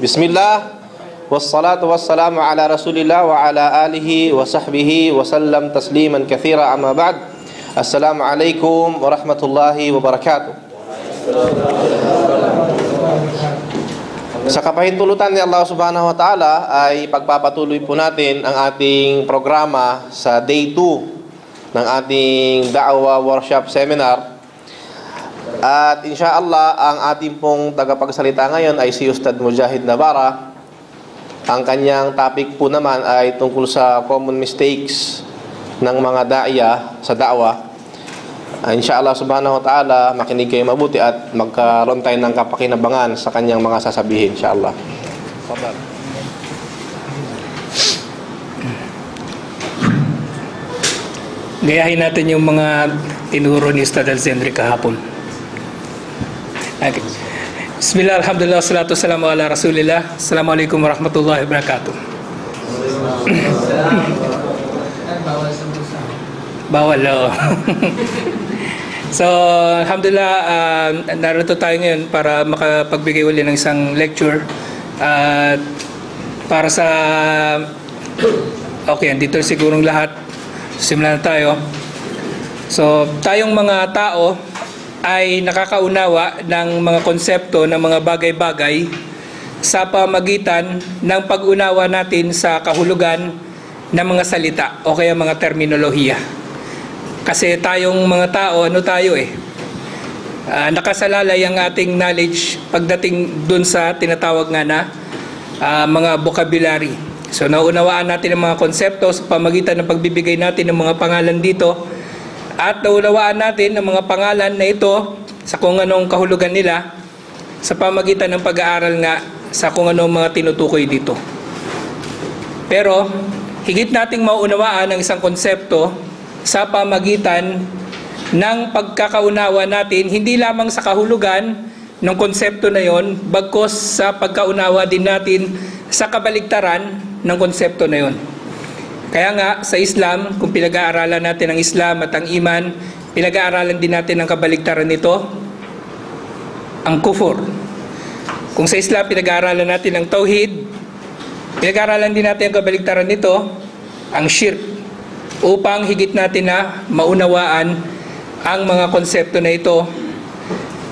Bismillah, wassalatu wassalamu ala rasulillah wa ala alihi wa sahbihi wa sallam tasliman kathira, amma ba'd. Assalamualaikum warahmatullahi wabarakatuh. Sa kapahintulutan ni Allah subhanahu wa ta'ala ay pagpapatuloy po natin ang ating programa sa Day 2 ng ating Da'wa Workshop Seminar. At insyaallah, ang ating pong tagapagsalita ngayon ay si Ustad Mujahid Nabara. Ang kanyang topic po naman ay tungkol sa common mistakes ng mga da'ya sa da'wa. Insyaallah subhanahu wa ta'ala, makinig kayo mabuti at magkaroon tayo ng kapakinabangan sa kanyang mga sasabihin, insyaallah. Gayahin natin yung mga tinuro ni Ustad Alzendri kahapon. Okay. Bismillah, alhamdulillah, salatu wassalamu ala rasulillah. Assalamualaikum warahmatullahi wabarakatuh. Bawal, oo. So, alhamdulillah, narito tayo ngayon para makapagbigay uli ng isang lecture. Para sa... Okay, andito sigurong lahat. Simulan na tayo. So, tayong mga tao ay nakakaunawa ng mga konsepto ng mga bagay-bagay sa pamagitan ng pag-unawa natin sa kahulugan ng mga salita o kaya mga terminolohiya. Kasi tayong mga tao, nakasalalay ang ating knowledge pagdating dun sa tinatawag nga na mga vocabulary. So naunawaan natin ang mga konsepto sa pamagitan ng pagbibigay natin ng mga pangalan dito. At naunawaan natin ang mga pangalan na ito sa kung anong kahulugan nila sa pamagitan ng pag-aaral nga sa kung anong mga tinutukoy dito. Pero higit nating maunawaan ang isang konsepto sa pamagitan ng pagkakaunawa natin hindi lamang sa kahulugan ng konsepto na yon, bagkus sa pagkaunawa din natin sa kabaligtaran ng konsepto na yon. Kaya nga, sa Islam, kung pinag-aaralan natin ang Islam at ang Iman, pinag-aaralan din natin ang kabaligtaran nito, ang kufur. Kung sa Islam, pinag-aaralan natin ang Tauhid, pinag-aaralan din natin ang kabaligtaran nito, ang Shirk, upang higit natin na maunawaan ang mga konsepto na ito.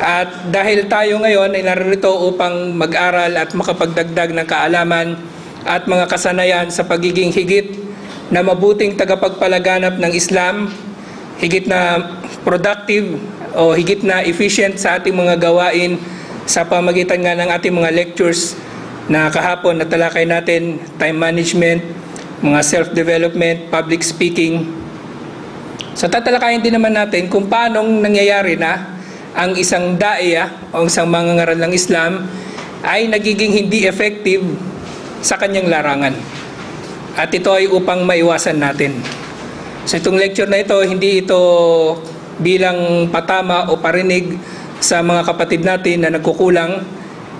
At dahil tayo ngayon ay narito upang mag-aral at makapagdagdag ng kaalaman at mga kasanayan sa pagiging higit na mabuting tagapagpalaganap ng Islam, higit na productive o higit na efficient sa ating mga gawain sa pamagitan nga ng ating mga lectures na kahapon natalakay natin, time management, mga self-development, public speaking. So tatalakayin din naman natin kung paanong nangyayari na ang isang da'iya o isang mangangaral ng Islam ay nagiging hindi effective sa kanyang larangan. At ito ay upang maiwasan natin. So itong lecture na ito, hindi ito bilang patama o parinig sa mga kapatid natin na nagkukulang.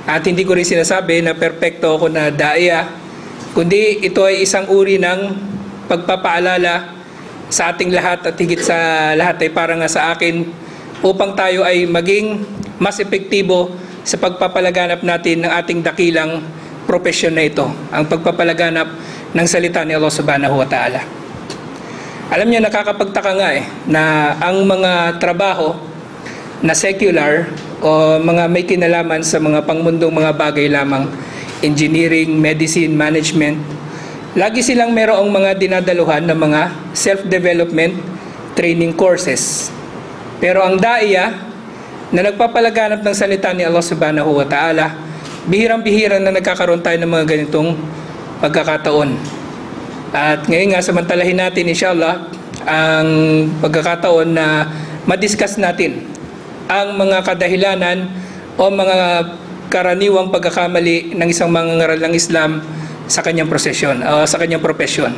At hindi ko rin sinasabi na perpekto ako na daiya. Kundi ito ay isang uri ng pagpapaalala sa ating lahat at higit sa lahat ay para nga sa akin upang tayo ay maging mas epektibo sa pagpapalaganap natin ng ating dakilang profesyon na ito. Ang pagpapalaganap ng salita ni Allah subhanahu wa ta'ala. Alam niyo, nakakapagtaka nga na ang mga trabaho na secular o mga may kinalaman sa mga pangmundong mga bagay lamang, engineering, medicine, management, lagi silang merong mga dinadaluhan ng mga self-development training courses. Pero ang daiya na nagpapalaganap ng salita ni Allah subhanahu wa ta'ala, bihirang-bihira na nagkakaroon tayo ng mga ganitong pagkakataon. At ngayon nga, samantalahin natin inshallah ang pagkakataon na madiscuss natin ang mga kadahilanan o mga karaniwang pagkakamali ng isang mangangaral ng Islam sa kanyang profesyon.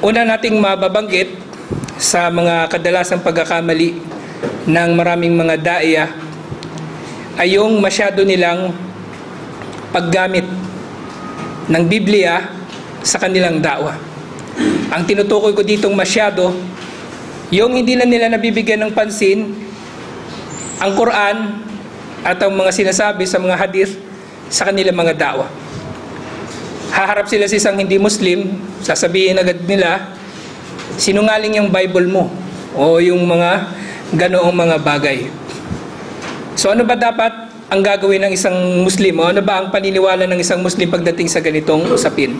Una nating mababanggit sa mga kadalasang pagkakamali ng maraming mga daiya ay yung masyado nilang paggamit ng Biblia sa kanilang da'wa. Ang tinutukoy ko ditong masyado, yung hindi na nila nabibigyan ng pansin ang Quran at ang mga sinasabi sa mga hadith sa kanilang mga da'wa. Haharap sila sa isang hindi Muslim, sasabihin agad nila, sinungaling yung Bible mo o yung mga ganoong mga bagay. So ano ba dapat ang gagawin ng isang Muslim? O ano ba ang paniniwala ng isang Muslim pagdating sa ganitong usapin?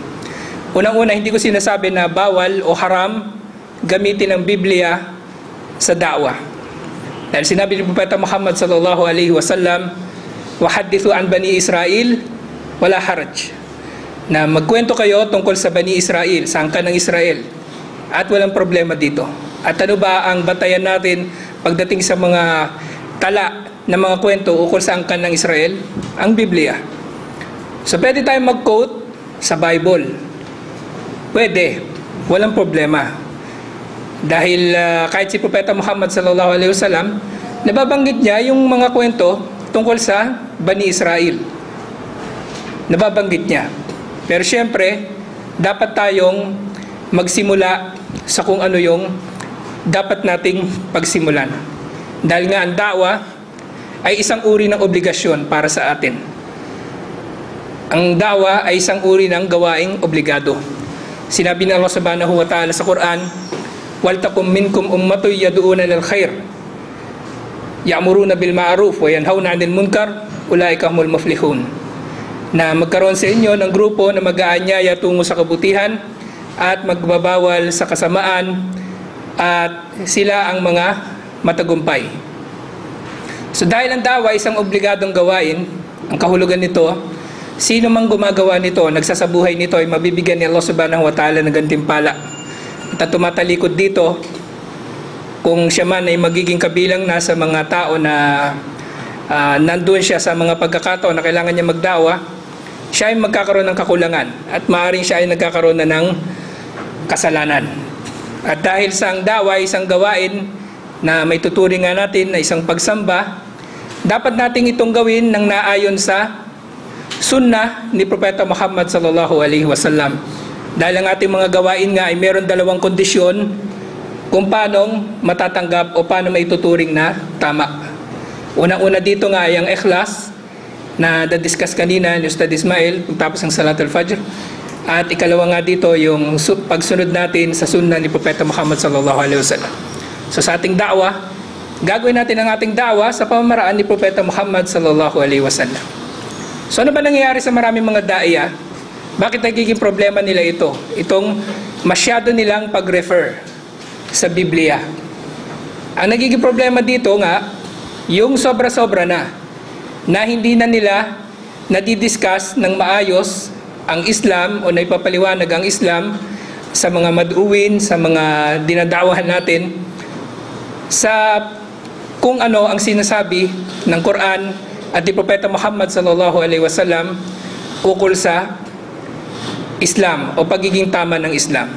Unang-una, hindi ko sinasabi na bawal o haram gamitin ang Biblia sa da'wa. Dahil sinabi ni Propeta Muhammad sallallahu alaihi wasallam, "Wahadithu an Bani Israel, wala haraj." Na magkwento kayo tungkol sa Bani Israel, sa angkan ng Israel. At walang problema dito. At ano ba ang batayan natin pagdating sa mga tala na mga kwento ukol sa angkan ng Israel? Ang Biblia. So pwede tayong mag-quote sa Bible. Pwede. Walang problema. Dahil kahit si Propeta Muhammad sallallahu alaihi wasallam, nababanggit niya yung mga kwento tungkol sa Bani Israel. Nababanggit niya. Pero syempre, dapat tayong magsimula sa kung ano yung dapat nating pagsimulan. Dahil nga ang da'wa ay isang uri ng obligasyon para sa atin. Ang da'wa ay isang uri ng gawaing obligado. Sinabi ng Allah subhanahu wa ta'ala sa Quran, "Waltakum minkum ummatun yad'una lil khair, ya'muruna bil ma'ruf wa yanhauna 'anil munkar, ulaika humul muflihun." Na magkaroon sa inyo ng grupo na mag-aanyaya tungo sa kabutihan at magbabawal sa kasamaan, at sila ang mga matagumpay. So dahil ang da'wa ay isang obligadong gawain, ang kahulugan nito, sino mang gumagawa nito, nagsasabuhay nito, ay mabibigyan ni Allah subhanahu wa ta'ala ng gantimpala. At tumatalikod dito, kung siya man ay magiging kabilang na sa mga tao na nandun siya sa mga pagkakataon na kailangan niya magdawa, siya ay magkakaroon ng kakulangan at maaaring siya ay nagkakaroon na ng kasalanan. At dahil sa ang dawa ay isang gawain na may tuturing nga natin na isang pagsamba, dapat nating itong gawin ng naayon sa sunnah ni Propeta Muhammad sallallahu alaihi wasallam. Dahil ang ating mga gawain nga ay meron dalawang kondisyon kung paano matatanggap o paano may tuturing na tama. Unang-una dito nga ay ang ikhlas na na-discuss kanina ni Ustad Ismail pagtapos ng Salatul Fajr. At ikalawa nga dito yung pagsunod natin sa sunnah ni Propeta Muhammad sallallahu alaihi wasallam. So sa ating da'wa, gagawin natin ang ating da'wa sa pamamaraan ni Propeta Muhammad sallallahu alaihi wasallam. So ano ba nangyayari sa maraming mga da'iya? Bakit nagiging problema nila ito? Itong masyado nilang pag-refer sa Biblia. Ang nagiging problema dito nga, yung sobra-sobra na hindi na nila nadidiscuss ng maayos ang Islam o naipapaliwanag ang Islam sa mga mad'uwin, sa mga dinadawahan natin, sa kung ano ang sinasabi ng Quran at ni Propeta Muhammad sallallahu alaihi wasallam ukol sa Islam o pagiging tama ng Islam.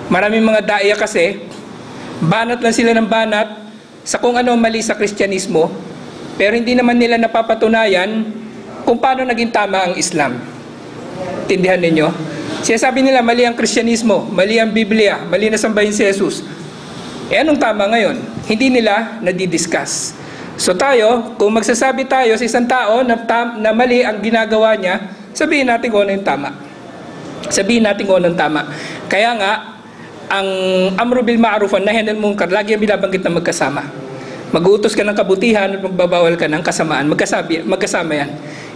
Maraming mga daiya kasi, banat lang sila ng banat sa kung ano mali sa Kristyanismo, pero hindi naman nila napapatunayan kung paano naging tama ang Islam. Tindihan ninyo? Sinasabi nila mali ang Kristyanismo, mali ang Biblia, mali na sambahin si Jesus. Anong tama ngayon? Hindi nila nadidiscuss. So tayo, kung magsasabi tayo sa isang tao na mali ang ginagawa niya, sabihin natin kung ano yung tama. Sabihin natin kung ano yung tama. Kaya nga, ang amru bil ma'ruf wa nahy anil munkar, lagi ang binabanggit na magkasama. Mag-uutos ka ng kabutihan at magbabawal ka ng kasamaan. Magkasama yan.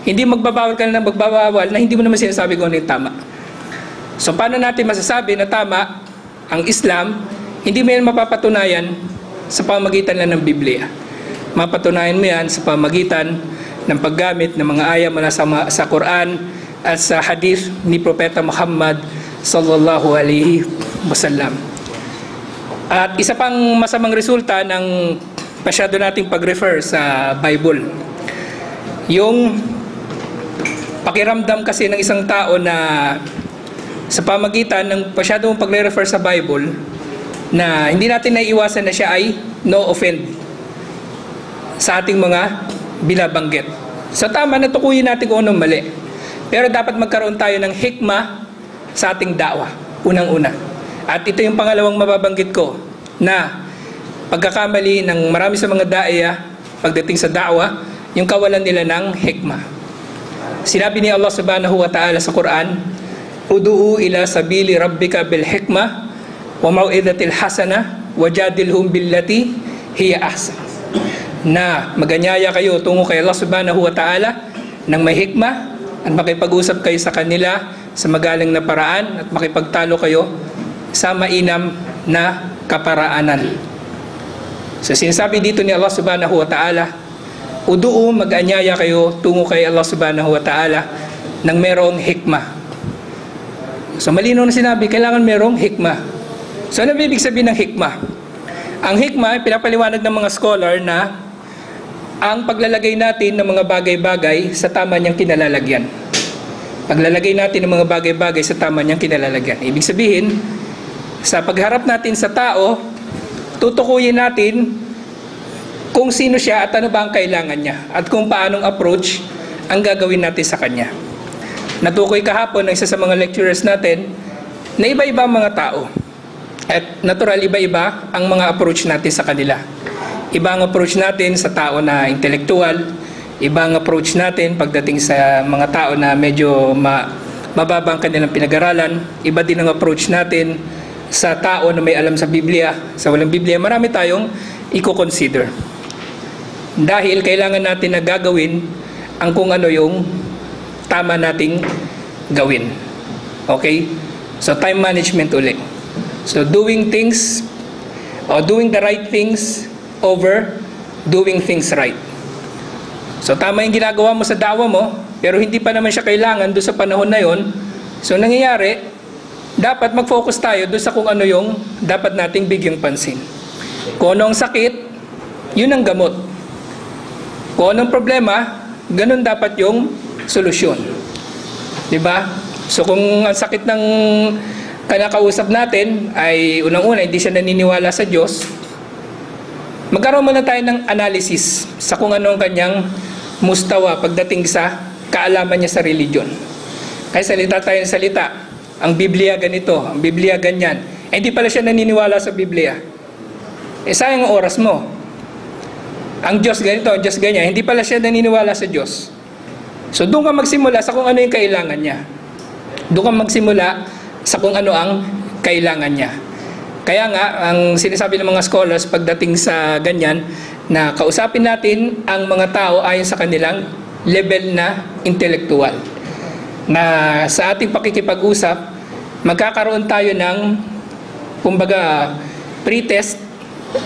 Hindi magbabawal ka ng magbabawal na hindi mo naman sinasabi kung ano yung tama. So paano natin masasabi na tama ang Islam? Hindi mo yan mapapatunayan sa pamagitan lang ng Biblia. Mapatunayan mo yan sa pamagitan ng paggamit ng mga aya mula sa Quran at sa hadith ni Propeta Muhammad sallallahu alaihi wasallam. At isa pang masamang resulta ng masyado nating pag-refer sa Bible, yung pakiramdam kasi ng isang tao na sa pamagitan ng masyadong pag-refer sa Bible, na hindi natin naiiwasan na siya ay no offend sa ating mga binabanggit. So tama na tukuyin natin kung anong mali. Pero dapat magkaroon tayo ng hikmah sa ating da'wa, unang-una. At ito yung pangalawang mababanggit ko, na pagkakamali ng marami sa mga da'iya pagdating sa da'wa, yung kawalan nila ng hikmah. Sinabi ni Allah subhanahu wa ta'ala sa Quran, "Ud'u ila sabili rabbika bil hikmah wa mau'izatil hasana wajadilhum billati hiya ahsan." Na maganyaya kayo tungo kay Allah subhanahu wa ta'ala ng may hikmah at makipag-usap kayo sa kanila sa magaling na paraan at makipagtalo kayo sa mainam na kaparaanan. So sinasabi dito ni Allah subhanahu wa ta'ala, ud'u, mag-anyaya kayo tungo kay Allah subhanahu wa ta'ala ng merong hikmah. So malinaw na sinabi, kailangan merong hikmah. So ano ibig sabihin ng hikmah? Ang hikmah, pinapaliwanag ng mga scholar na ang paglalagay natin ng mga bagay-bagay sa tama niyang kinalalagyan. Paglalagay natin ng mga bagay-bagay sa tama niyang kinalalagyan. Ibig sabihin, sa pagharap natin sa tao, tutukuyin natin kung sino siya at ano ba ang kailangan niya at kung paanong approach ang gagawin natin sa kanya. Natukoy kahapon ng isa sa mga lecturers natin na iba-iba ang mga tao. At natural, iba-iba ang mga approach natin sa kanila. Iba ang approach natin sa tao na intelektual, iba ang approach natin pagdating sa mga tao na medyo mababa ang kanilang pinag-aralan, iba din ang approach natin sa tao na may alam sa Biblia, sa walang Biblia. Marami tayong i-consider. Dahil kailangan natin na gagawin ang kung ano yung tama nating gawin. Okay? So time management ulit. So doing things or doing the right things over doing things right. So tama yung ginagawa mo sa dawa mo, pero hindi pa naman siya kailangan doon sa panahon na yon. So nangyayari, dapat mag-focus tayo doon sa kung ano yung dapat nating bigyang pansin. Kung ano ang sakit, yun ang gamot. Kung anong problema, ganun dapat yung solusyon. Diba? So kung ang sakit ng kinakausap natin ay unang-una hindi siya naniniwala sa Diyos, magkaroon muna tayo ng analysis sa kung ano ang kanyang mustawa pagdating sa kaalaman niya sa religion. Kaya salita tayo ng salita. Ang Biblia ganito, ang Biblia ganyan. Eh hindi pala siya naniniwala sa Biblia. Eh sayang ang oras mo. Ang Diyos ganito, ang Diyos ganyan. Hindi pala siya naniniwala sa Diyos. So doon ka magsimula sa kung ano yung kailangan niya. Doon ka magsimula sa kung ano ang kailangan niya. Kaya nga, ang sinasabi ng mga scholars pagdating sa ganyan, na kausapin natin ang mga tao ayon sa kanilang level na intelektual. Na sa ating pakikipag-usap, magkakaroon tayo ng, kumbaga, pre-test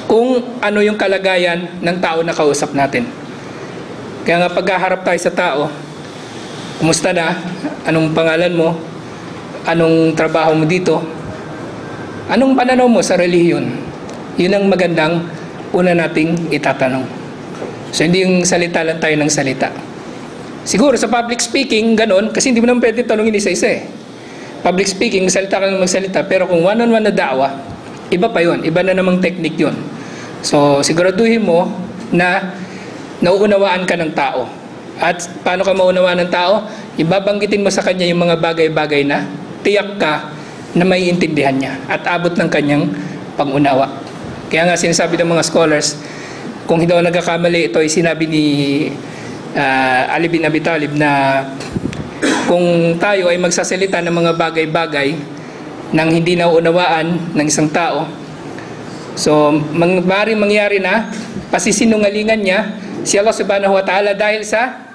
kung ano yung kalagayan ng tao na kausap natin. Kaya nga paghaharap tayo sa tao, kumusta na? Anong pangalan mo? Anong trabaho mo dito? Anong pananaw mo sa relihiyon? Yun ang magandang una nating itatanong. So hindi yung salita lang tayo ng salita. Siguro sa public speaking, ganun, kasi hindi mo naman pwede tanongin isa-isa eh. Public speaking, salita ka lang magsalita, pero kung one-on-one na da'wa, iba pa yun, iba na namang technique yun. So siguraduhin mo na nauunawaan ka ng tao. At paano ka maunawaan ng tao? Ibabanggitin mo sa kanya yung mga bagay-bagay na tiyak ka na may intindihan niya at abot ng kanyang pangunawa. Kaya nga sinasabi ng mga scholars, kung hindi ako nagkakamali, ito ay sinabi ni Ali bin Abi Talib na kung tayo ay magsasalita ng mga bagay-bagay nang hindi nauunawaan ng isang tao, so maaaring mangyari na pasisinungalingan niya si Allah subhanahu wa ta'ala dahil sa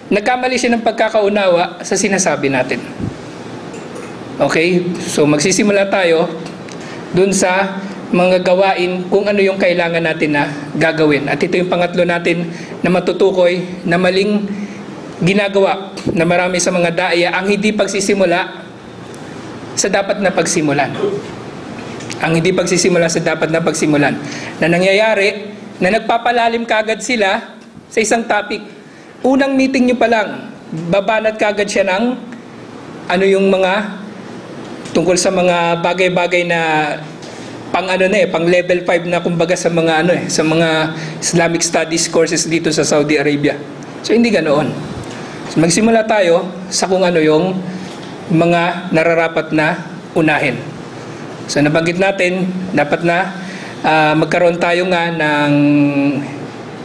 nagkamali siya ng pagkakaunawa sa sinasabi natin. Okay? So magsisimula tayo dun sa mga gawain kung ano yung kailangan natin na gagawin. At ito yung pangatlo natin na matutukoy na maling ginagawa na marami sa mga daya ang hindi pagsisimula sa dapat na pagsimulan. Ang hindi pagsisimula sa dapat na pagsimulan. Na nangyayari na nagpapalalim kagad sila sa isang topic. Unang meeting nyo pa lang, babanat kagad siya ng ano yung mga tungkol sa mga bagay-bagay na pang pang level 5 na kumbaga sa mga sa mga Islamic studies courses dito sa Saudi Arabia. So hindi ganoon. So, magsimula tayo sa kung ano yung mga nararapat na unahin. So nabanggit natin, dapat na magkaroon tayo nga ng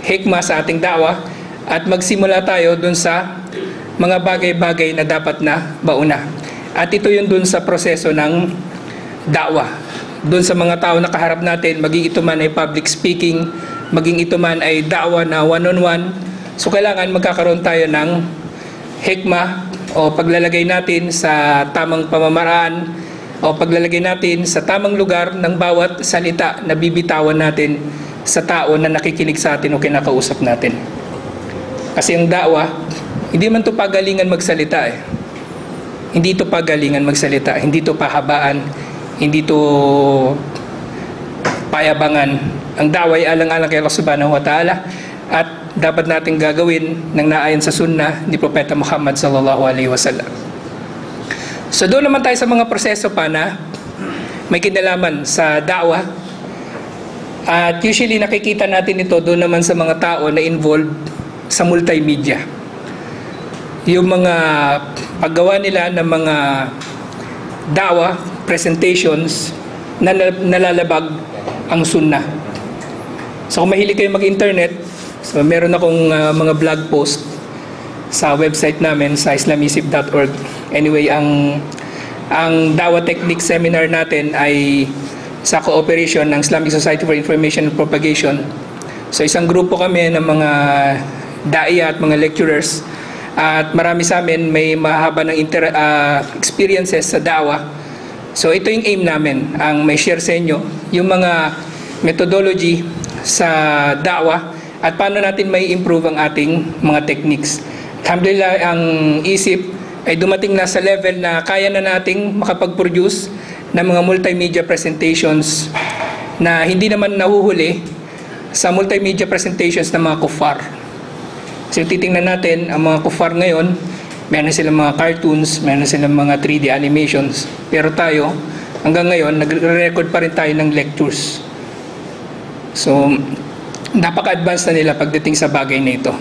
hikma sa ating da'wa at magsimula tayo dun sa mga bagay-bagay na dapat na bauna. At ito yun dun sa proseso ng da'wah. Dun sa mga tao na kaharap natin, maging ito man ay public speaking, maging ito man ay da'wah na one-on-one. So kailangan magkakaroon tayo ng hikmah o paglalagay natin sa tamang pamamaraan o paglalagay natin sa tamang lugar ng bawat salita na bibitawan natin sa tao na nakikinig sa atin o kinakausap natin. Kasi ang da'wah, hindi man ito pagalingan magsalita eh. Hindi ito pagalingan magsalita, hindi ito pahabaan, hindi ito payabangan. Ang da'wah ay alang-alang kay Allah subhanahu wa ta'ala at dapat nating gagawin ng naayon sa sunnah ni Propeta Muhammad sallallahu alaihi wasallam. So doon naman tayo sa mga proseso pa na may kinalaman sa da'wah. At usually nakikita natin ito doon naman sa mga tao na involved sa multimedia. Yung mga paggawa nila ng mga da'wah presentations na nalalabag ang sunnah. So kung mahilig kayo mag-internet, so meron akong mga blog post sa website namin sa islamisip.org. Anyway, ang Dawah Technique Seminar natin ay sa cooperation ng Islamic Society for Information and Propagation. So isang grupo kami ng mga daiya at mga lecturers at marami sa amin may mahaba ng experiences sa da'wah. So ito yung aim namin, ang may share sa inyo, yung mga methodology sa da'wah at paano natin may improve ang ating mga techniques. Alhamdulillah, ang isip ay dumating na sa level na kaya na nating makapag-produce ng mga multimedia presentations na hindi naman nahuhuli sa multimedia presentations ng mga kuffar. So titingnan natin, ang mga kuffar ngayon, meron silang mga cartoons, meron silang mga 3D animations. Pero tayo, hanggang ngayon, nagre-record pa rin tayo ng lectures. So, napaka-advance na nila pagdating sa bagay na ito.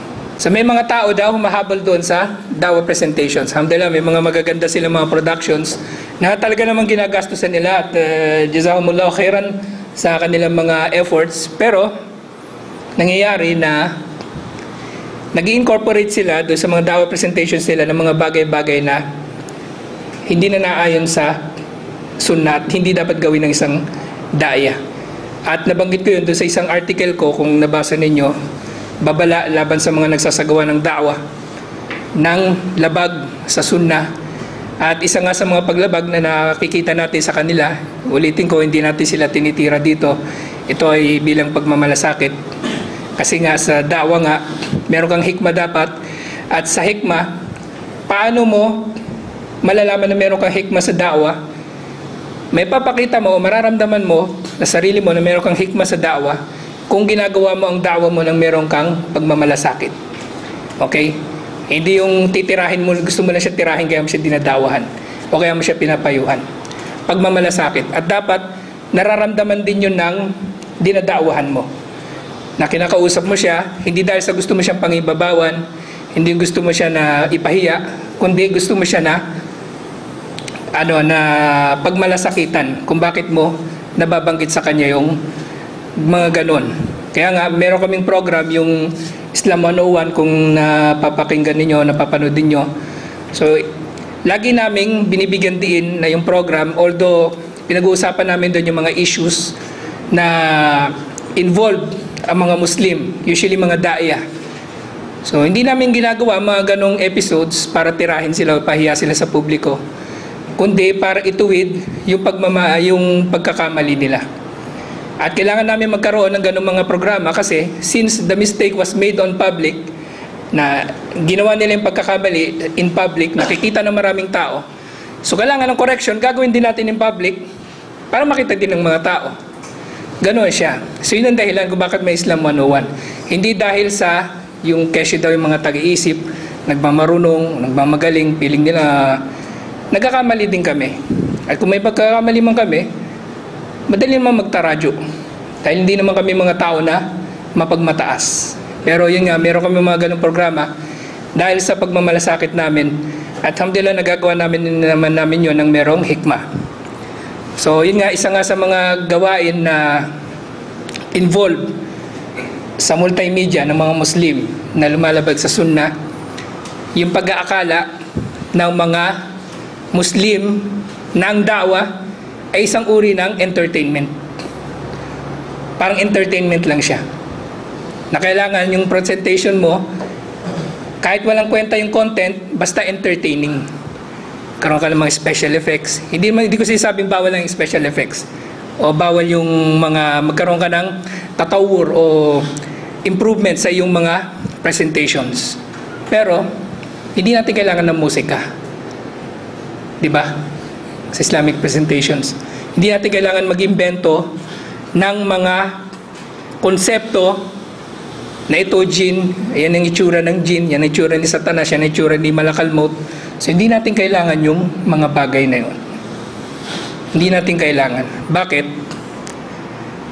So may mga tao daw humahabol doon sa da'wah presentations. Alhamdulillah, may mga magaganda silang mga productions na talaga namang ginagastusan nila at jazakumullahu khairan sa kanilang mga efforts. Pero nangyayari na nag-incorporate sila doon sa mga da'wah presentations nila ng mga bagay-bagay na hindi na naayon sa sunnah at hindi dapat gawin ng isang da'ya. At nabanggit ko yun doon sa isang article ko, kung nabasa ninyo, babala laban sa mga nagsasagawa ng da'wah ng labag sa sunnah. At isa nga sa mga paglabag na nakikita natin sa kanila, ulitin ko, hindi natin sila tinitira dito, ito ay bilang pagmamalasakit. Kasi nga sa da'wah nga, meron kang hikmah dapat, at sa hikmah, paano mo malalaman na meron kang hikmah sa da'wah? May papakita mo o mararamdaman mo na sarili mo na meron kang hikmah sa da'wah kung ginagawa mo ang da'wah mo nang meron kang pagmamalasakit. Okay? Hindi yung titirahin mo, gusto mo na siya tirahin kaya mo siya dinadawahan o kaya mo siya pinapayuhan. Pagmamalasakit. At dapat nararamdaman din yun ng dinadawahan mo. Na kinakausap mo siya, hindi dahil sa gusto mo siyang pangibabawan, hindi gusto mo siya na ipahiya, kundi gusto mo siya na pagmalasakitan kung bakit mo nababanggit sa kanya yung mga ganon. Kaya nga, meron kaming program, yung Islam 101, kung napapakinggan ninyo, napapanood ninyo. So, lagi naming binibigyan din na yung program, although pinag-uusapan namin doon yung mga issues na involved ang mga Muslim, usually mga da'ya. So, hindi namin ginagawa mga ganong episodes para tirahin sila o pahiya sila sa publiko, kundi para ituwid yung pagkakamali nila. At kailangan namin magkaroon ng ganong mga programa kasi since the mistake was made on public, na ginawa nila yung pagkakamali in public, nakikita ng maraming tao. So kailangan ng correction, gagawin din natin in public para makita din ng mga tao. Ganon siya. So yun ang dahilan kung bakit may Islam 101. Hindi dahil sa yung kesyo daw yung mga tag-iisip, nagmamarunong, nagmamagaling, piling nila, nagkakamali din kami. At kung may pagkakamali man kami, madali naman magtaradyo. Dahil hindi naman kami mga tao na mapagmataas. Pero yun nga, meron kami mga ganong programa dahil sa pagmamalasakit namin. At alhamdulillah, nagagawa namin yun ng merong hikmah. So yun nga, isa nga sa mga gawain na involved sa multimedia ng mga Muslim na lumalabag sa sunnah yung pag-aakala ng mga Muslim na ang da'wa ay isang uri ng entertainment. Parang entertainment lang siya. Na kailangan yung presentation mo, kahit walang kwenta yung content, basta entertaining. Karoon ka ng mga special effects. Hindi ko sinasabing bawal ang special effects. O bawal yung mga magkaroon ka ng tatawur o improvement sa iyong mga presentations. Pero, hindi natin kailangan ng musika. Di ba? Sa Islamic presentations. Hindi natin kailangan mag-imbento ng mga konsepto na ito, jinn, yan ang itsura ng jinn, yan ang itsura ni Satanas, yan ang itsura ni Malakal Maut. So, hindi natin kailangan yung mga bagay na yun. Hindi natin kailangan. Bakit?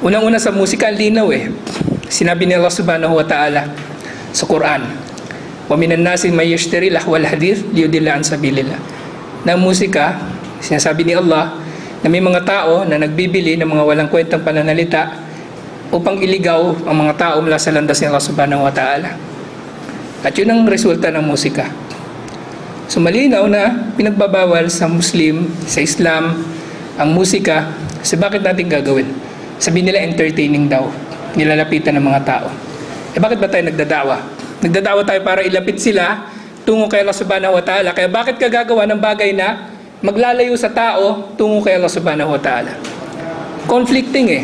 Unang-una sa musika, ang linaw eh. Sinabi ni Allah subhanahu wa ta'ala sa Quran, وَمِنَ النَّاسِ مَن يَشْتَرِي لَهْوَ الْحَدِيثِ لِيُضِلَّ عَن سَبِيلِ اللَّهِ. Na musika, sinasabi ni Allah na may mga tao na nagbibili ng mga walang kwentang pananalita upang iligaw ang mga tao mula sa landas ni Allah subhanahu wa ta'ala. At yun ang resulta ng musika. So malinaw na pinagbabawal sa Muslim, sa Islam, ang musika. So bakit natin gagawin? Sabi nila entertaining daw, nilalapitan ng mga tao. Bakit ba tayo nagdadawa? Nagdadawa tayo para ilapit sila tungo kay Allah subhanahu wa ta'ala. Kaya bakit ka gagawa ng bagay na maglalayo sa tao tungo kay Allah subhanahu wa ta'ala? Conflicting eh.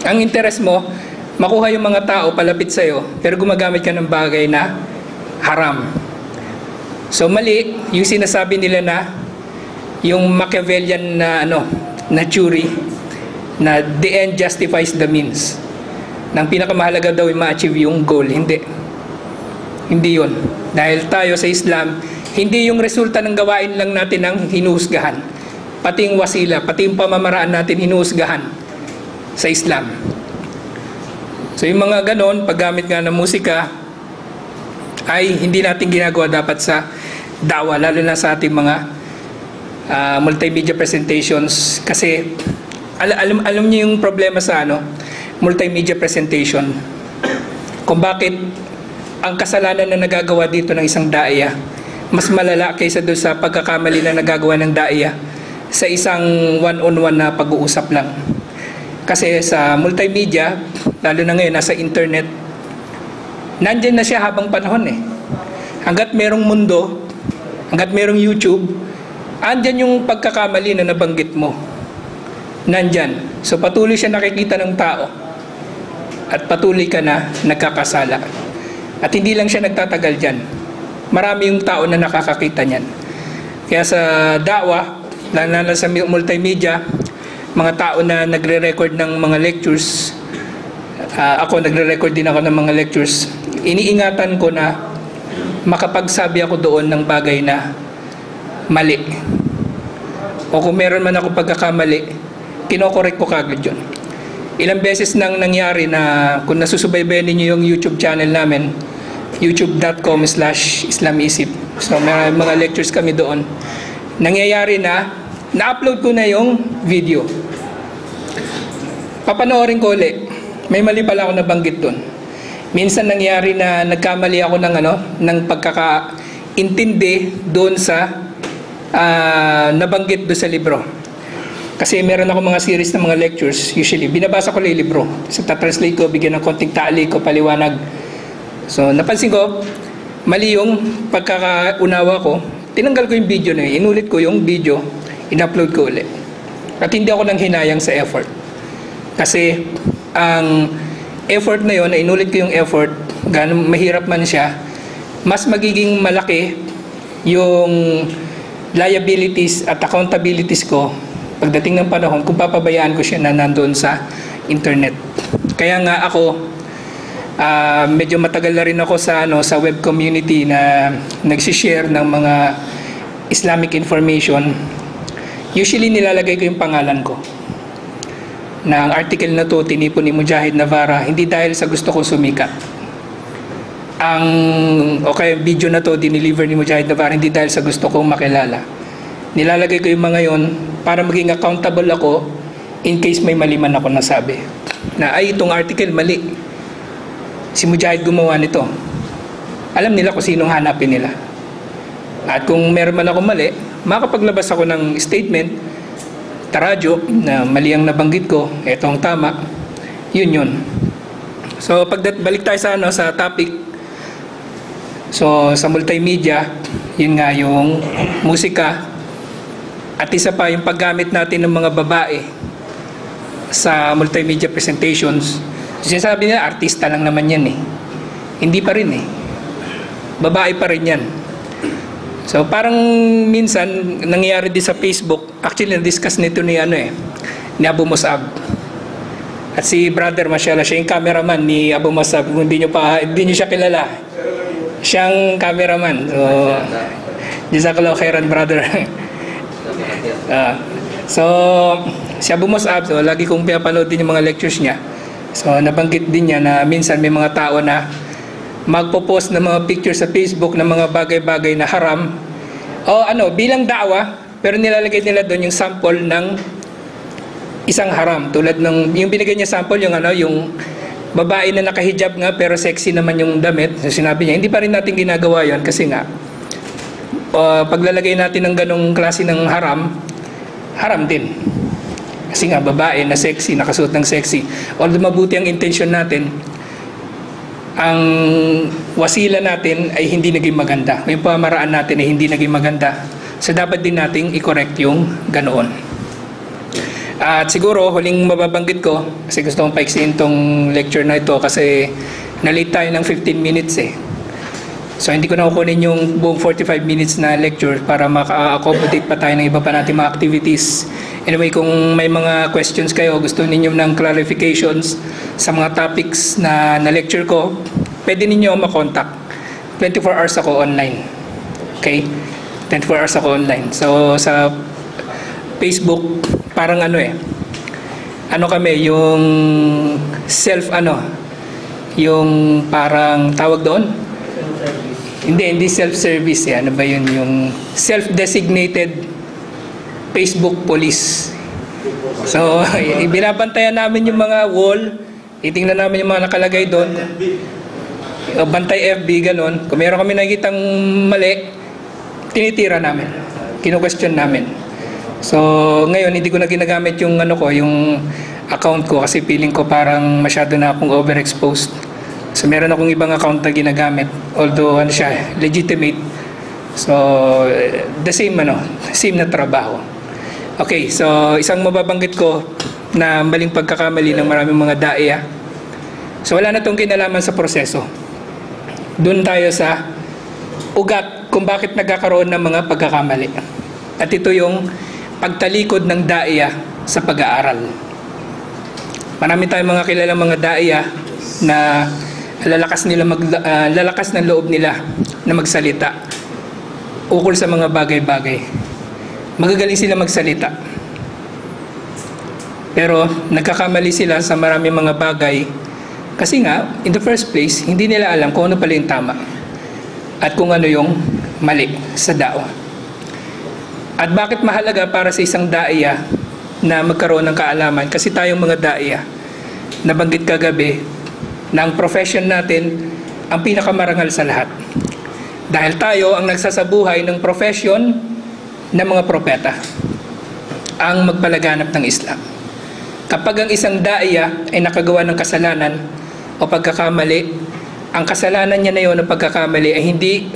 Ang interest mo, makuha yung mga tao palapit sa'yo, pero gumagamit ka ng bagay na haram. So mali, yung sinasabi nila na yung Machiavellian na na theory na the end justifies the means. Nang pinakamahalaga daw ay ma-achieve yung goal. Hindi yun. Dahil tayo sa Islam, hindi yung resulta ng gawain lang natin ang hinuhusgahan. Pati yung wasila, pati yung pamamaraan natin hinuhusgahan sa Islam. So yung mga ganon, paggamit nga ng musika, ay hindi natin ginagawa dapat sa dawa, lalo na sa ating mga multimedia presentations. Kasi alam niyo yung problema sa multimedia presentation, kung bakit ang kasalanan na nagagawa dito ng isang daiya mas malala kaysa doon sa pagkakamali na nagagawa ng daiya sa isang one-on-one na pag-uusap lang. Kasi sa multimedia, lalo na ngayon nasa internet, nandyan na siya habang panahon eh. Hanggat merong mundo, hanggat merong YouTube, andyan yung pagkakamali na nabanggit mo. Nandyan. So patuloy siya nakikita ng tao. At patuloy ka na nagkakasala. At hindi lang siya nagtatagal dyan. Marami yung tao na nakakakita niyan. Kaya sa da'wah, lalo na sa multimedia, mga tao na nagre-record ng mga lectures, ako nagre-record din ako ng mga lectures, iniingatan ko na makapagsabi ako doon ng bagay na mali. O kung meron man ako pagkakamali, kinokorek ko kagad yun. Ilang beses nang nangyari na kung nasusubaybayan ninyo yung YouTube channel namin, youtube.com/islamisip. So may mga lectures kami doon. Nangyayari na-upload ko na yung video. Papanoorin ko ulit. May mali pala ako nabanggit doon. Minsan nangyari na nagkamali ako ng pagkakaintindi doon sa nabanggit doon sa libro. Kasi meron ako mga series ng mga lectures, usually binabasa ko lang yung libro. So tatranslate ko, bigyan ng konting tali ko, paliwanag. So napansin ko, mali yung pagkakaunawa ko, tinanggal ko yung video na yun, inulit ko yung video, in-upload ko ulit. At hindi ako nang hinayang sa effort. Kasi ang effort na yun, inulit ko yung effort, ganun mahirap man siya, mas magiging malaki yung liabilities at accountabilities ko pagdating ng panahon kung papabayaan ko siya na nandoon sa internet. Kaya nga ako, medyo matagal na rin ako sa web community na nagsishare ng mga Islamic information. Usually nilalagay ko yung pangalan ko. Na ang article na to tinipon ni Mujahid Navarra, hindi dahil sa gusto ko sumikat. Okay, video na to dineliver ni Mujahid Navarra, hindi dahil sa gusto kong makilala. Nilalagay ko yung mga yon para maging accountable ako in case may mali man ako nasabi. Na ay itong article mali. Si Mujahid gumawa nito. Alam nila kung sinong hanapin nila. At kung meron man ako mali, makapaglabas ako ng statement, taradyo, na mali ang nabanggit ko, ito ang tama, yun. So, balik tayo sa topic. So, sa multimedia, yun nga yung musika, at isa pa yung paggamit natin ng mga babae sa multimedia presentations. Sinasabi nila, artista lang naman yan eh. Hindi pa rin eh. Babae pa rin yan. So parang minsan nangyayari din sa Facebook, actually na-discuss nito ni Abu Musab. At si Brother Mashallah, siya yung cameraman ni Abu Musab. Kung hindi nyo siya kilala, siyang cameraman. So jazakallahu khairan, brother. So si Abu Musab, so lagi kong pinapanood din yung mga lectures niya. So nabanggit din niya na minsan may mga tao na magpo-post ng mga picture sa Facebook ng mga bagay-bagay na haram o bilang da'wa, pero nilalagay nila doon yung sample ng isang haram, tulad ng yung binigay niya sample, yung babae na nakahijab nga pero sexy naman yung damit. So sinabi niya, hindi pa rin natin ginagawa yon kasi nga paglalagay natin ng ganong klase ng haram din kasi nga babae na sexy, nakasuot ng sexy, although mabuti ang intention natin, ang wasila natin ay hindi naging maganda. Yung pamaraan natin ay hindi naging maganda. So dapat din nating i-correct yung ganoon. At siguro, huling mababanggit ko, kasi gusto kong paiksiin tong lecture na ito kasi na-late tayo ng 15 minutes eh. So hindi ko na kukunin yung buong 45 minutes na lecture para maka-accommodate pa tayo ng iba pa natin mga activities. Anyway, kung may mga questions kayo, gusto ninyo ng clarifications sa mga topics na lecture ko, pwede ninyo makontak. 24 hours ako online. Okay? 24 hours ako online. So sa Facebook, parang kami, yung yung parang tawag doon? Hindi self-service eh. Ano ba yun? Yung self-designated Facebook police. So, binabantayan namin yung mga wall, titingnan namin yung mga nakalagay doon. Bantay FB, ganun. Kung meron kami nakikitang mali, tinitira namin. Kino-question namin. So, ngayon, hindi ko na ginagamit yung yung account ko kasi feeling ko parang masyado na akong overexposed. So meron akong ibang account na ginagamit, although siya legitimate. So the same na trabaho. Okay, so isang mababanggit ko na maling pagkakamali ng maraming mga daiya. So wala na tong kinalaman sa proseso. Doon tayo sa ugat kung bakit nagkakaroon ng mga pagkakamali. At ito yung pagtalikod ng daiya sa pag-aaral. Marami tayong mga kilalang mga daiya na lalakas ng loob nila na magsalita ukol sa mga bagay-bagay. Magagaling sila magsalita. Pero nagkakamali sila sa maraming mga bagay kasi nga, in the first place, hindi nila alam kung ano pala yung tama at kung ano yung mali sa da'wa. At bakit mahalaga para sa isang daiya na magkaroon ng kaalaman? Kasi tayong mga daiya, nabanggit kagabi, na ang profession natin ang pinakamarangal sa lahat. Dahil tayo ang nagsasabuhay ng profession ng mga propeta, ang magpalaganap ng Islam. Kapag ang isang daiya ay nakagawa ng kasalanan o pagkakamali, ang kasalanan niya na yun ng pagkakamali ay hindi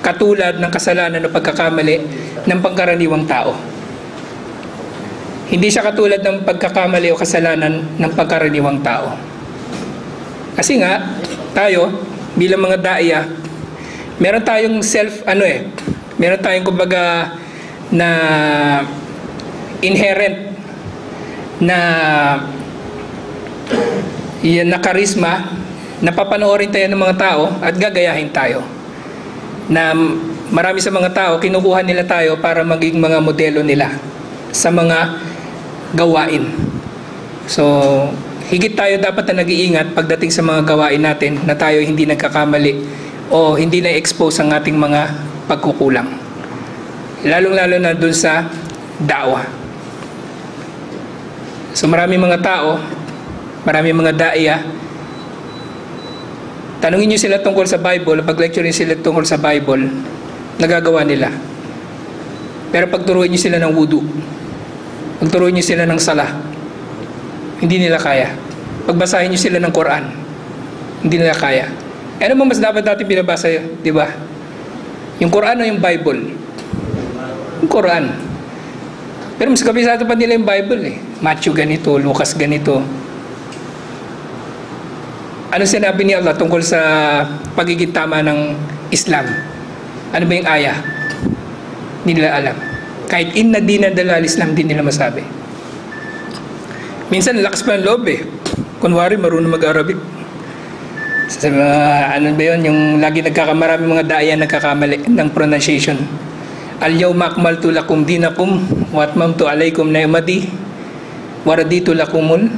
katulad ng kasalanan o pagkakamali ng pangkaraniwang tao. Hindi siya katulad ng pagkakamali o kasalanan ng pangkaraniwang tao. Kasi nga, tayo, bilang mga daiya, meron tayong meron tayong kumbaga na inherent na charisma na papanoorin tayo ng mga tao at gagayahin tayo. Na marami sa mga tao, kinukuha nila tayo para maging mga modelo nila sa mga gawain. So, higit tayo dapat na nag-iingat pagdating sa mga gawain natin na tayo hindi nagkakamali o hindi na-expose ang ating mga pagkukulang. Lalong-lalo na dun sa da'wa. So maraming mga tao, maraming mga daiya, tanungin nyo sila tungkol sa Bible, pag-lecture nyo sila tungkol sa Bible, nagagawa nila. Pero pagturuin nyo sila ng wudu, pagturuin nyo sila ng sala, hindi nila kaya. Pagbasahin nyo sila ng Quran, hindi nila kaya. Ano mo mas dapat natin binabasa, di ba? Yung Quran o yung Bible? Yung Quran. Pero mas kabisado pa nila yung Bible eh. Matthew ganito, Lucas ganito. Ano sinabi ni Allah tungkol sa pagiging tama ng Islam? Ano ba yung ayah? Hindi nila alam. Kahit inna dina dalal Islam, hindi nila masabi. Minsan lakas pa ang loob eh. Kunwari marunong mag-Arabic. Ano ba yun? Yung lagi marami mga daya nagkakamali ng pronunciation. Al-yawma akmaltu lakum dinakum wa atmamtu alaykum ni'mati wa raditu lakumul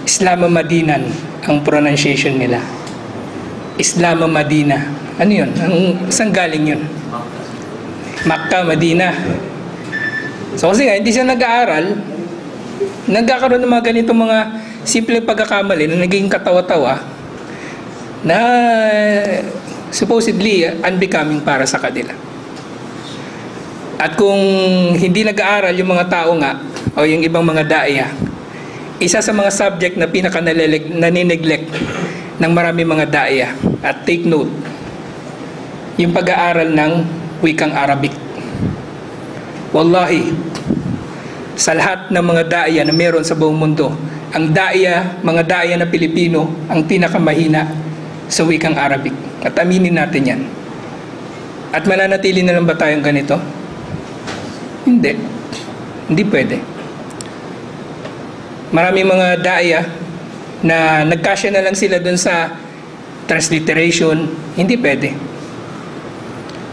Islam Madinan ang pronunciation nila. Islam Madina. Ano yun? Saan galing yun? Makkah, Madina. So kasi nga, hindi siya nag-aaral, nagkakaroon ng mga ganitong mga simple pagkakamali na naging katawa-tawa na supposedly unbecoming para sa kanila. At kung hindi nag-aaral yung mga tao nga o yung ibang mga daya, isa sa mga subject na pinaka-nanineglect ng marami mga daya, at take note, yung pag-aaral ng wikang Arabic. Wallahi, sa lahat ng mga daya na meron sa buong mundo, ang mga daya na Pilipino ang pinakamahina sa wikang Arabic. At aminin natin yan. At mananatili na lang ba tayong ganito? Hindi. Hindi pwede. Maraming mga daya na nagkasya na lang sila dun sa transliteration. Hindi pwede.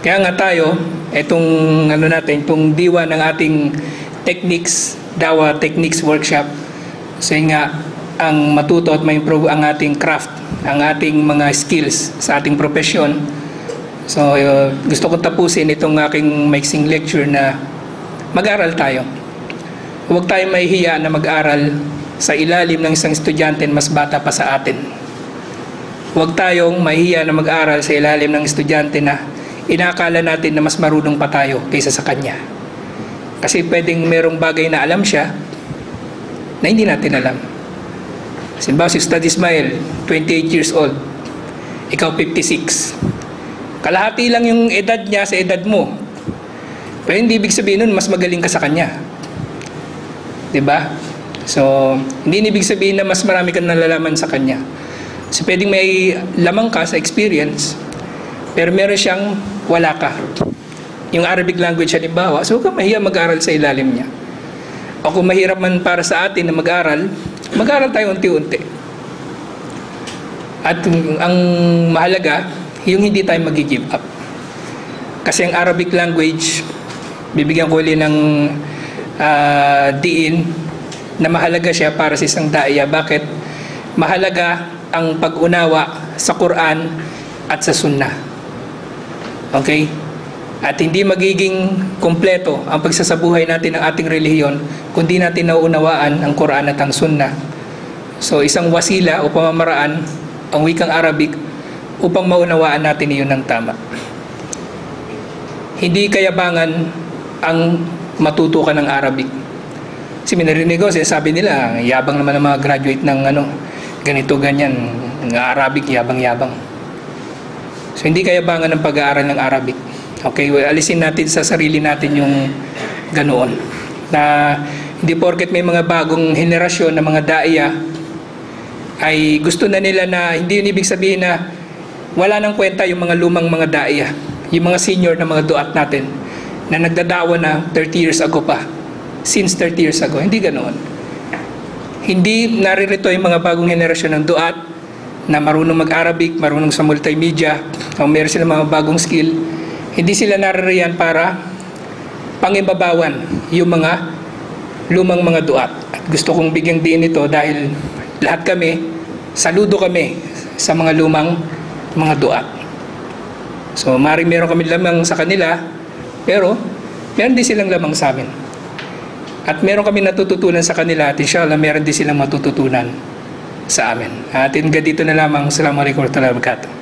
Kaya nga tayo, itong diwa ng ating techniques, Dawa Techniques Workshop, so nga ang matuto at ma-improve ang ating craft, ang ating mga skills sa ating profesyon. So gusto ko tapusin itong aking maiksing lecture na mag-aral tayo. Huwag tayong mahihiya na mag-aral sa ilalim ng isang estudyante mas bata pa sa atin. Huwag tayong mahihiya na mag-aral sa ilalim ng estudyante na inakala natin na mas marunong pa tayo kaysa sa kanya. Kasi pwedeng merong bagay na alam siya na hindi natin alam. Simbawa si Ustad Ismail, 28 years old. Ikaw 56. Kalahati lang yung edad niya sa edad mo. Pero hindi ibig sabihin nun mas magaling ka sa kanya. 'Di ba? So, hindi ibig sabihin na mas marami kang nalalaman sa kanya. So, pwedeng may lamang ka sa experience, pero meron siyang wala ka. Yung Arabic language halimbawa, so huwag kang mahiya mag-aral sa ilalim niya. O kung mahirap man para sa atin na mag-aral tayo unti-unti. At ang mahalaga, yung hindi tayo mag-give up. Kasi ang Arabic language, bibigyan ko ulit ng diin na mahalaga siya para sa isang daya. Bakit? Mahalaga ang pag-unawa sa Quran at sa Sunnah. Okay? At hindi magiging kumpleto ang pagsasabuhay natin ng ating relihiyon kung di natin nauunawaan ang Quran at ang Sunnah. So isang wasila o pamamaraan ang wikang Arabic upang maunawaan natin iyon ng tama. Hindi kayabangan ang matuto ka ng Arabic. Kasi minarinig ko, sabi nila, yabang naman ng mga graduate ng ganito, ganyan, ng Arabic, yabang-yabang. So hindi kayabangan ng pag-aaral ng Arabic. Okay, well, alisin natin sa sarili natin yung ganoon. Na hindi porket may mga bagong henerasyon ng mga daiya ay gusto na nila na hindi yun ibig sabihin na wala nang kwenta yung mga lumang mga daiya, yung mga senior na mga duat natin na nagdadawa na 30 years ago pa, since 30 years ago. Hindi ganoon. Hindi naririto yung mga bagong henerasyon ng duat na marunong mag-Arabic, marunong sa multimedia, o meron silang mga bagong skill. Hindi sila naririyan para pangibabawan yung mga lumang mga duat. At gusto kong bigyang diin ito dahil lahat kami, saludo kami sa mga lumang mga duat. So, maaaring meron kami lamang sa kanila, pero meron din silang lamang sa amin. At meron kami natututunan sa kanila at inshallah meron din silang matututunan sa amin. At hanggang dito na lamang. Assalamualaikum warahmatullahi wabarakatuh.